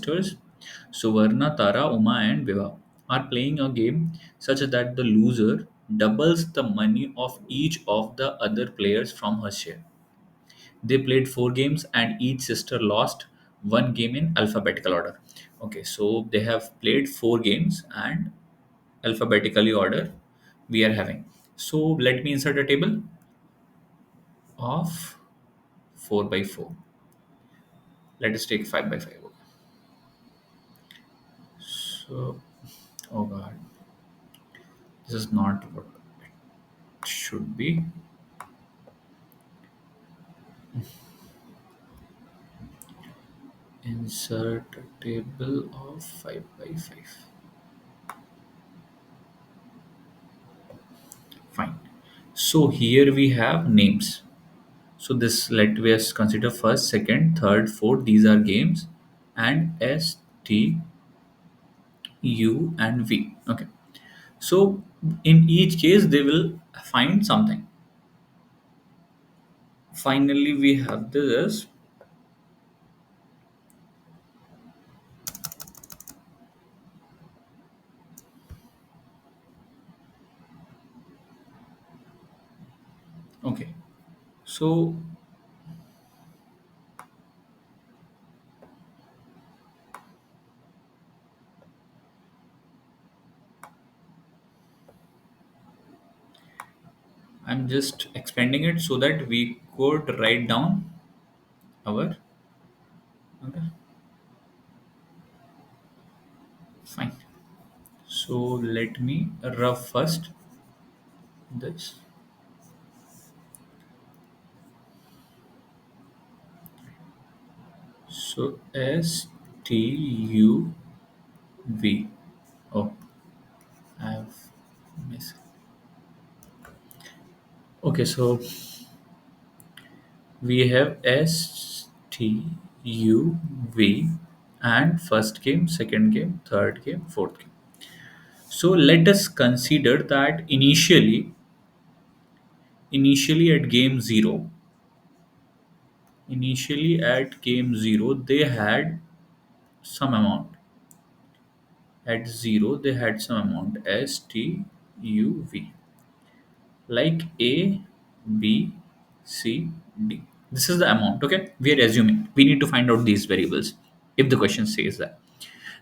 Sisters Suvarna, Tara, Uma, and Viva are playing a game such that the loser doubles the money of each of the other players from her share. They played four games, and each sister lost one game in alphabetical order. Okay, so they have played four games and alphabetically order we are having. So let me insert a table of 4 by 4. Let us take 5 by 5. So, oh god, this is not what it should be. Insert a table of 5 by 5. Fine. So here we have names. So this let us consider first, second, third, fourth. These are games, and S, T, U, and V. Okay. So in each case, they will find something. Finally, we have this. Okay. So I'm just expanding it so that we could write down our. Okay. Fine. So let me rough first this. So S T U V. Oh, I have missed. Okay, so we have S T U V and first game, second game, third game, fourth game. So let us consider that initially at game zero, they had some amount. At zero, they had some amount S T U V, like A, B, C, D. This is the amount. Okay, we are assuming we need to find out these variables. If the question says that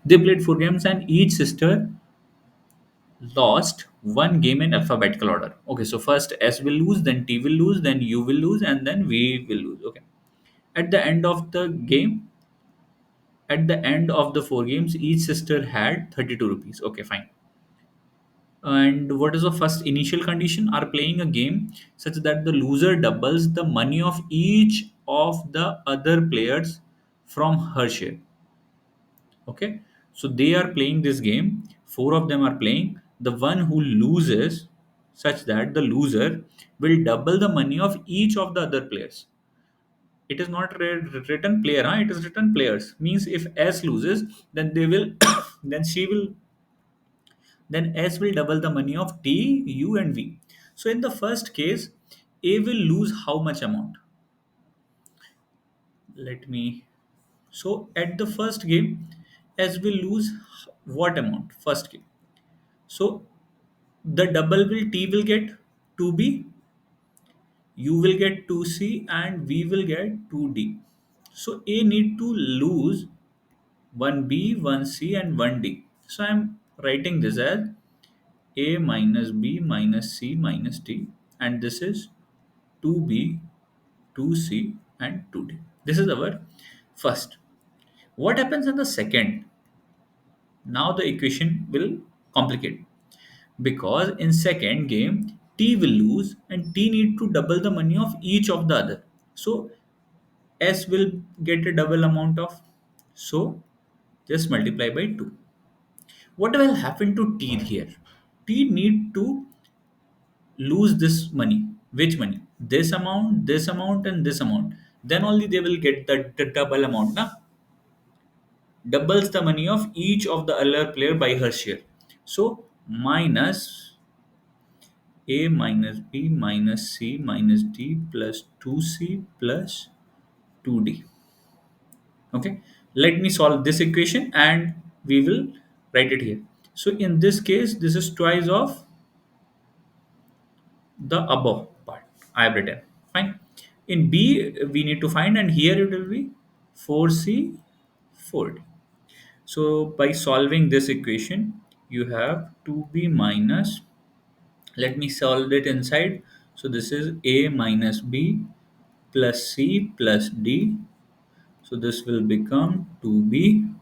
they played four games and each sister lost one game in alphabetical order. Okay, so first S will lose, then T will lose, then U will lose, and then V will lose. Okay, at the end of the game, at the end of the four games, each sister had 32 rupees. Okay, fine. And what is the first initial condition? Are playing a game such that the loser doubles the money of each of the other players from her share. Okay, so they are playing this game. Four of them are playing. The one who loses, such that the loser will double the money of each of the other players. It is not written player, huh? It is written players. Means if S loses, then they will, then she will, then S will double the money of T, U, and V. So in the first case, A will lose how much amount? Let me. So at the first game, S will lose what amount? First game. So the double will T will get 2B, U will get 2C, and V will get 2D. So A need to lose 1B, 1C, and 1D. So I'm writing this as A minus B minus C minus D, and this is 2B, 2C, and 2D. This is our first. What happens in the second? Now the equation will complicate, because in second game T will lose and T need to double the money of each of the other. So S will get a double amount of, so just multiply by 2. What will happen to T here? T need to lose this money. Which money? This amount, and this amount. Then only they will get the double amount. Na? Doubles the money of each of the other player by her share. So minus A minus B minus C minus D plus 2C plus 2D. Okay. Let me solve this equation and we will write it here. So in this case, this is twice of the above part I have written. Fine. In B, we need to find, and here it will be 4C 4D. So by solving this equation, you have 2B minus, let me solve it inside. So this is A minus B plus C plus D. So this will become 2B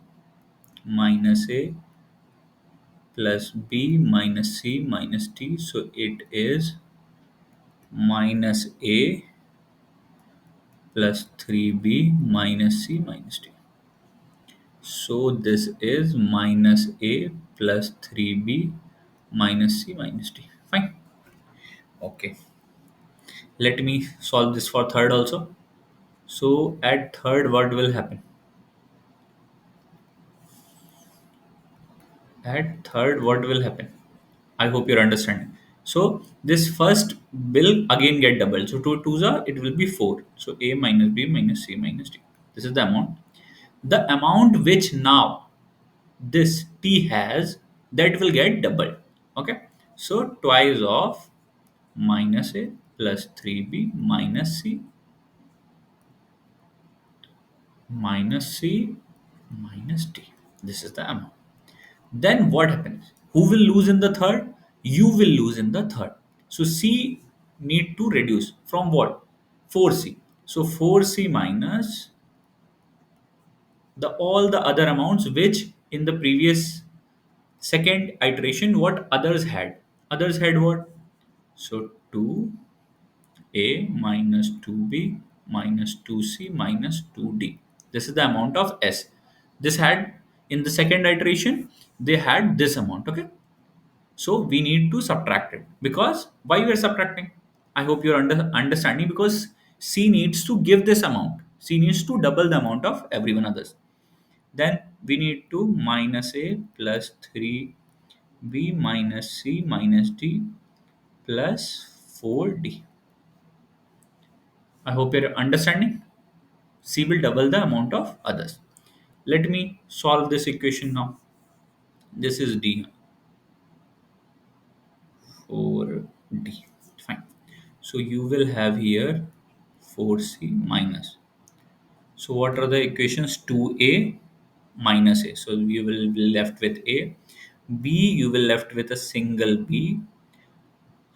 minus A plus B minus C minus D. So it is minus A plus 3B minus C minus D. So this is minus A plus 3B minus C minus D. Fine. Okay. Let me solve this for third also. So at third, what will happen? At third, what will happen? I hope you're understanding. So this first will again get doubled. So two twos are, it will be 4. So A minus B minus C minus D. This is the amount. The amount which now this T has, that will get doubled. Okay. So twice of minus A plus 3B minus C minus C minus D. This is the amount. Then what happens? Who will lose in the third? You will lose in the third. So C need to reduce from what? 4C. So 4C minus the all the other amounts which in the previous second iteration what others had. Others had what? So 2A minus 2B minus 2C minus 2D. This is the amount of S. This had in the second iteration they had this amount. Okay. So we need to subtract it, because why we are subtracting? I hope you're understanding, because C needs to give this amount. C needs to double the amount of everyone others. Then we need to minus A plus 3B minus C minus D plus 4D. I hope you're understanding. C will double the amount of others. Let me solve this equation now. This is D 4D. Fine. So you will have here 4C minus. So what are the equations? 2A minus A. So you will be left with A. B, you will left with a single B.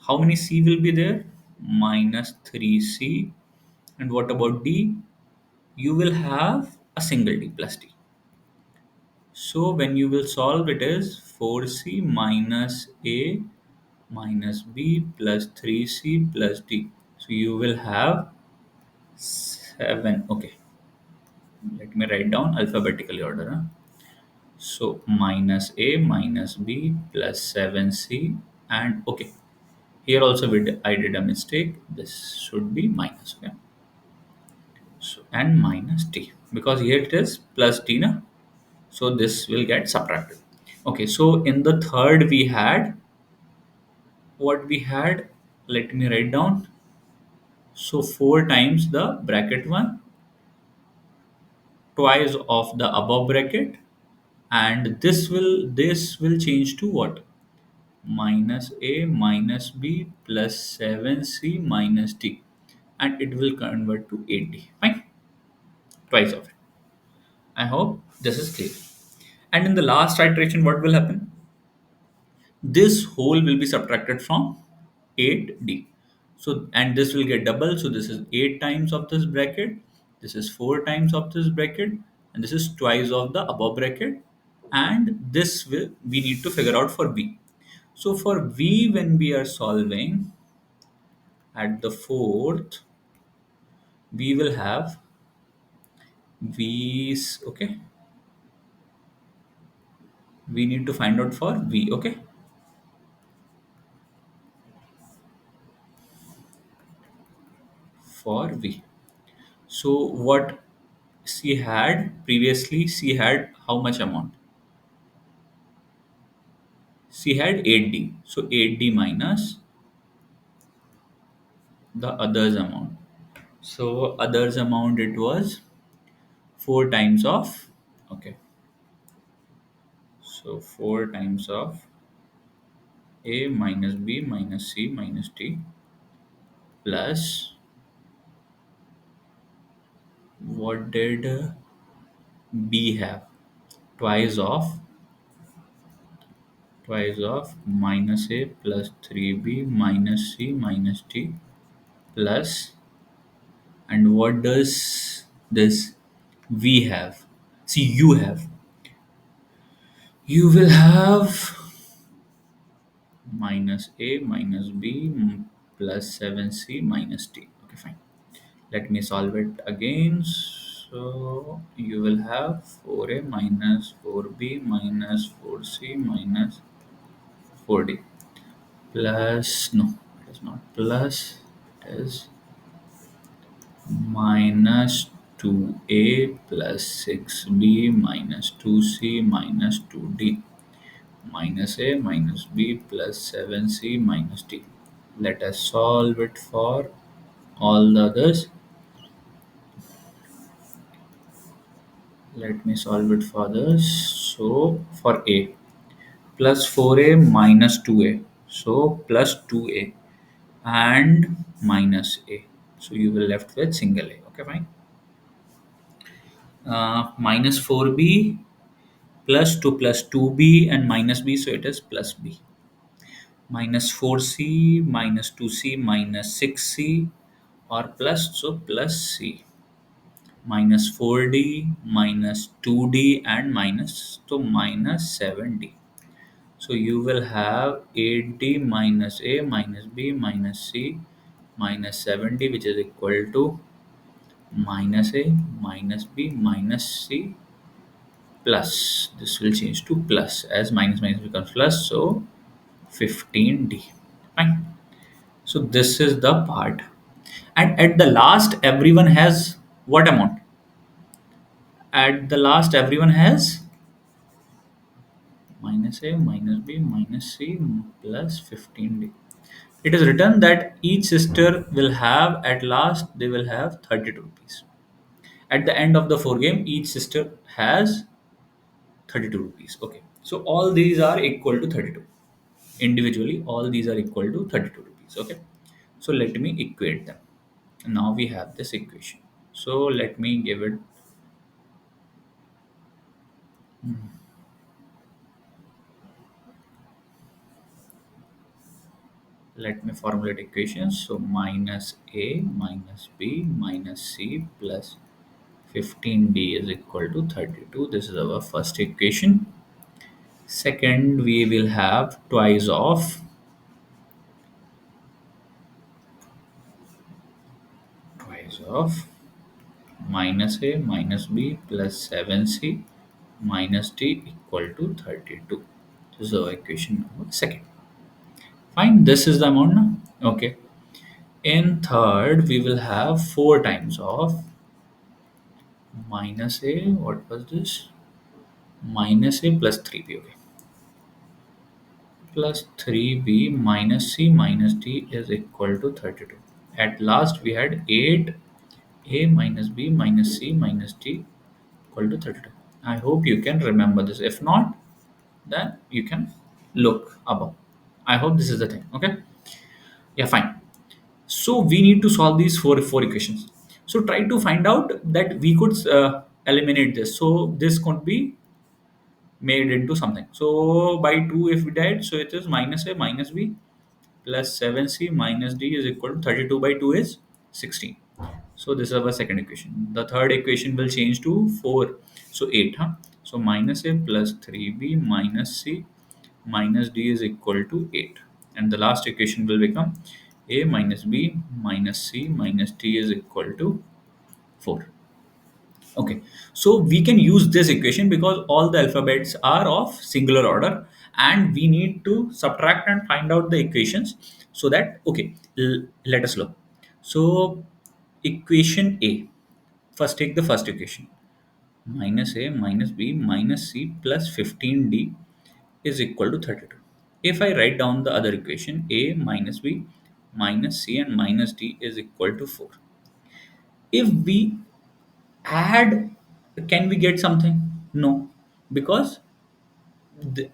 How many C will be there? Minus 3C. And what about D? You will have a single D plus D. So when you will solve, it is 4C minus A minus B plus 3C plus D. So you will have 7. Okay, let me write down alphabetically order. Huh? So minus A minus B plus 7C, and okay, here also I did a mistake. This should be minus. Okay. So and minus D, because here it is plus D na. So this will get subtracted. Okay, so in the third we had what we had. Let me write down. So 4 times the bracket 1, twice of the above bracket, and this will change to what? Minus A minus B plus 7C minus D, and it will convert to 8D. Fine, twice of it. I hope this is clear. And in the last iteration, what will happen? This whole will be subtracted from 8D. So, and this will get double. So this is 8 times of this bracket. This is 4 times of this bracket. And this is twice of the above bracket. And this will we need to figure out for V. So for V, when we are solving at the fourth, we will have V's. Okay. We need to find out for V. Okay. For V. So what she had previously, she had how much amount? She had 8D. So 8D minus the others amount. So others amount, it was 4 times of Okay, so 4 times of a minus b minus c minus d plus, what did b have? Twice of minus a plus 3b minus c minus d plus, and what does this v have? See, you will have minus a minus b plus 7c minus d. Okay, fine. Let me solve it again. So you will have 4a minus 4b minus 4c minus 4d plus, no, it is not plus, it is minus 2a plus 6b minus 2c minus 2d minus a minus b plus 7c minus d. Let us solve it for all the others. Let me solve it for this. So for a, plus 4a minus 2a, so plus 2a and minus a, so you will left with single a. Okay, fine. Minus 4b plus 2 plus 2b and minus b, so it is plus b, minus 4c minus 2c minus 6c, or plus, so plus c, minus 4d minus 2d and minus, so minus 7d. So you will have 8d minus a minus b minus c minus 7d, which is equal to minus a minus b minus c plus, this will change to plus as minus minus becomes plus, so 15d. Fine. So this is the part. And at the last, everyone has what amount? At the last, everyone has minus a minus b minus c plus 15d. It is written that each sister will have, at last they will have 32 rupees. At the end of the four game, each sister has 32 rupees. Okay, so all these are equal to 32. Individually, all these are equal to 32 rupees. Okay, so let me equate them. Now we have this equation. So let me give it, let me formulate equations. So minus a minus b minus c plus 15d is equal to 32. This is our first equation. Second, we will have twice of minus a minus b plus 7c minus d equal to 32. This is our equation number second. Fine, this is the amount now. Okay. In third, we will have 4 times of minus a, what was this? Minus a plus 3b. Okay. Plus 3b minus c minus d is equal to 32. At last, we had 8a minus b minus c minus d equal to 32. I hope you can remember this. If not, then you can look above. I hope this is the thing. Okay. Yeah, fine. So we need to solve these four equations. So try to find out that we could eliminate this. So this could be made into something. So by 2, if we did, so it is minus a minus b plus 7c minus d is equal to 32 by 2 is 16. So this is our second equation. The third equation will change to 4. So 8. Huh? So minus a plus 3b minus c minus d is equal to 8. And the last equation will become a minus b minus c minus d is equal to 4. Okay, so we can use this equation because all the alphabets are of singular order, and we need to subtract and find out the equations, so that, okay, let us look. So equation A, first take the first equation, minus a minus b minus c plus 15d is equal to 32. If I write down the other equation, a minus b minus c and minus d is equal to 4. If we add, can we get something? No, because the,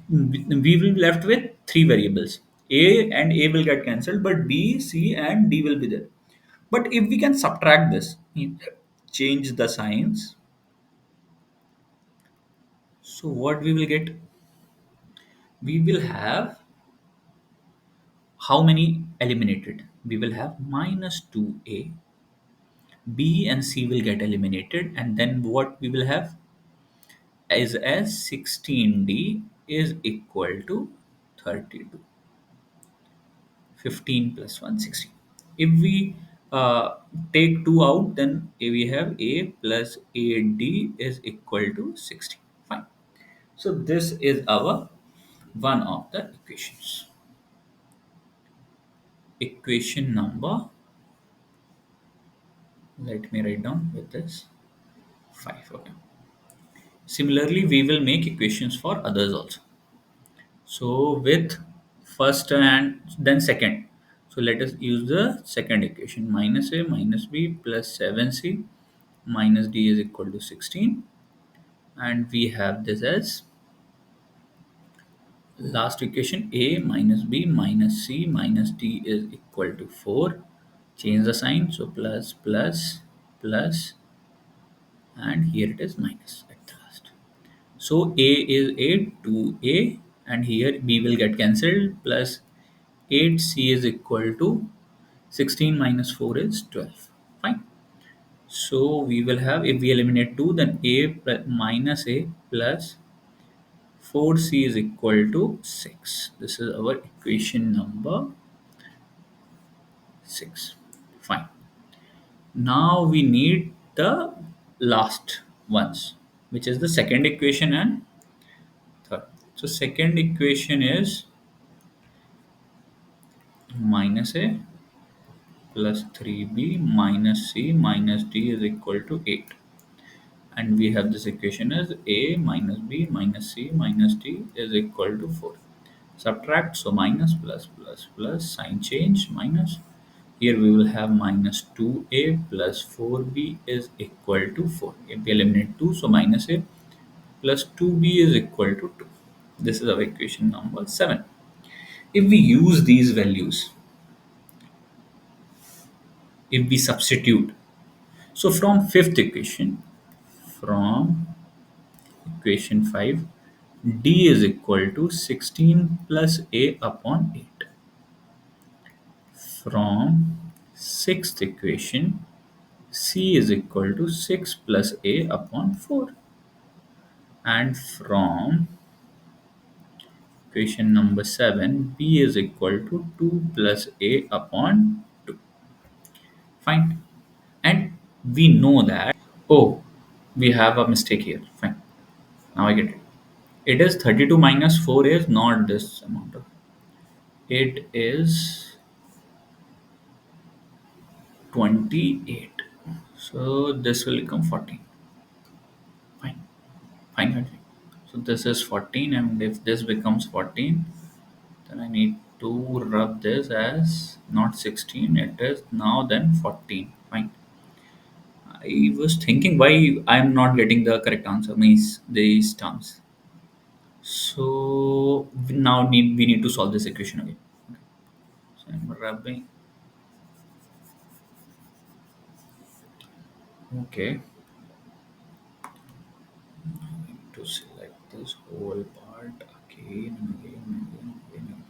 we will be left with three variables. A and A will get cancelled, but B, C, and D will be there. But if we can subtract this, change the signs, so what we will get? We will have how many eliminated? We will have minus 2A. B and C will get eliminated, and then what we will have is as 16D is equal to 32. 15 plus 1, 16. If we take 2 out, then we have A plus AD is equal to 16. Fine. So this is our one of the equations. Equation number, let me write down with this 5. Okay. Similarly, we will make equations for others also. So with first and then second. So let us use the second equation, minus A minus B plus 7C minus D is equal to 16, and we have this as last equation, A minus B minus C minus D is equal to 4. Change the sign, so plus plus plus, and here it is minus at last. So A is 8, 2A, and here B will get cancelled, plus 8C is equal to 16 minus 4 is 12. Fine. So we will have, if we eliminate 2, then minus A plus 4C is equal to 6. This is our equation number 6. Fine. Now we need the last ones, which is the second equation and third. So second equation is minus A plus 3B minus C minus D is equal to 8. And we have this equation as A minus B minus C minus D is equal to 4. Subtract, so minus plus plus plus, sign change, minus. Here we will have minus 2A plus 4B is equal to 4. If we eliminate 2, so minus A plus 2B is equal to 2. This is our equation number 7. If we use these values, if we substitute, so from fifth equation, from equation 5, D is equal to 16 plus A upon 8. From sixth equation, C is equal to 6 plus A upon 4. And from equation number 7, B is equal to 2 plus A upon 2. Fine. And we know that, oh, we have a mistake here. Fine. Now I get it. It is 32 minus 4 is not this amount of. It is 28. So this will become 14. Fine. Fine. Fine. So this is 14, and if this becomes 14, then I need to rub this as not 16. It is now then 14. Fine. I was thinking why I'm not getting the correct answer, means these terms. So now we need to solve this equation again. So I'm rubbing. Okay. I need to select this whole part again and again and again and again.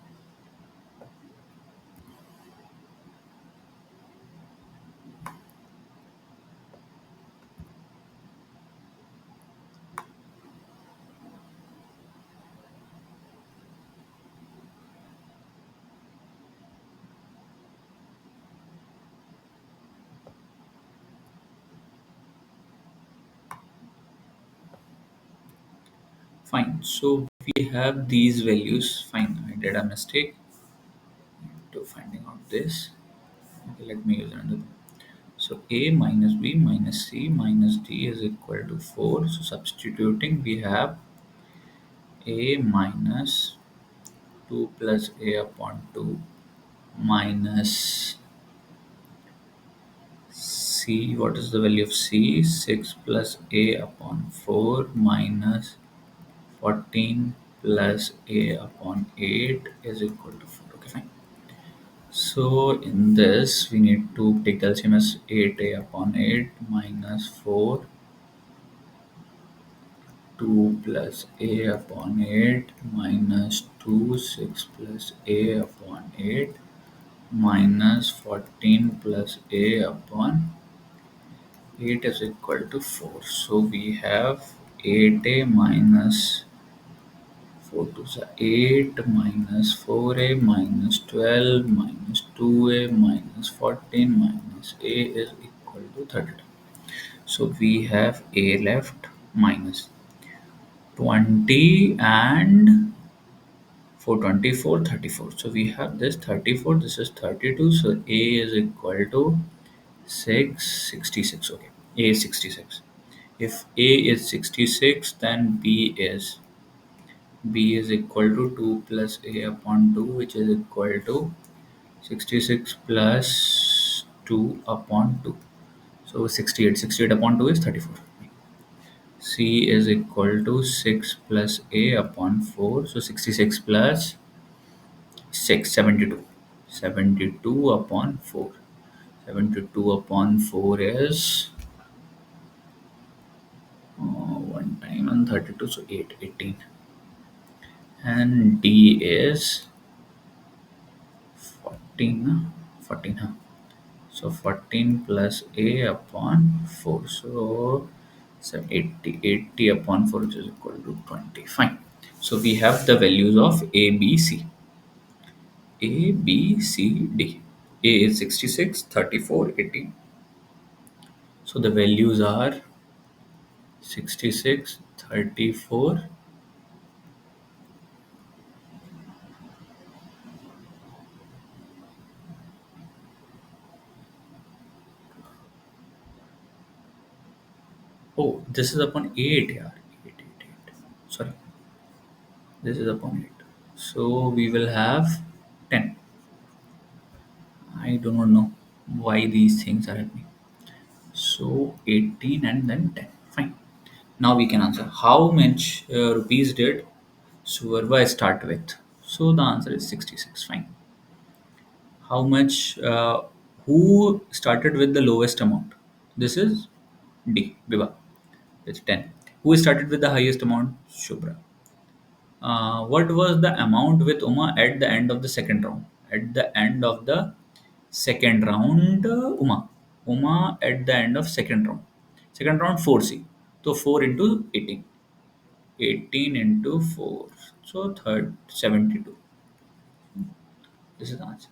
Fine. So we have these values. Fine. I did a mistake to finding out this. Okay, let me use another. So A minus B minus C minus D is equal to 4. So substituting, we have A minus 2 plus A upon 2 minus C, what is the value of C? 6 plus A upon 4 minus 14 plus A upon 8 is equal to 4. Okay, fine. So in this, we need to take the LCM as 8A upon 8 minus 4, 2 plus A upon 8 minus 2, 6 plus A upon 8 minus 14 plus A upon 8 is equal to 4. So we have 8A minus 4 to 8 minus 4A minus 12 minus 2A minus 14 minus A is equal to 32. So we have A left minus 20 and 4 24 34. So we have this 34, this is 32. So A is equal to 66. Okay, A is 66. If A is 66, then B is equal to 2 plus A upon 2, which is equal to 66 plus 2 upon 2. So 68. 68 upon 2 is 34. C is equal to 6 plus A upon 4. So 66 plus 6, 72. 72 upon 4. 72 upon 4 is 1 time and 32. So 8, 18. And D is 14. 14. So 14 plus A upon 4. So 80, 80 upon 4, which is equal to 20. Fine. So we have the values of A, B, C. A, B, C, D. A is 66, 34, 18. So the values are 66, 34. Oh, this is upon 8. Yeah. 8, 8, 8. Sorry. This is upon 8. So we will have 10. I do not know why these things are happening. So 18 and then 10. Fine. Now we can answer. How much rupees did Suvarva start with? So the answer is 66. Fine. How much? Who started with the lowest amount? This is D. Biba. It's 10. Who started with the highest amount? Shubhra. What was the amount with Uma at the end of the second round? At the end of the second round, Uma at the end of second round. Second round 4C. So 4 into 18. 18 into 4. So third 72. This is the answer.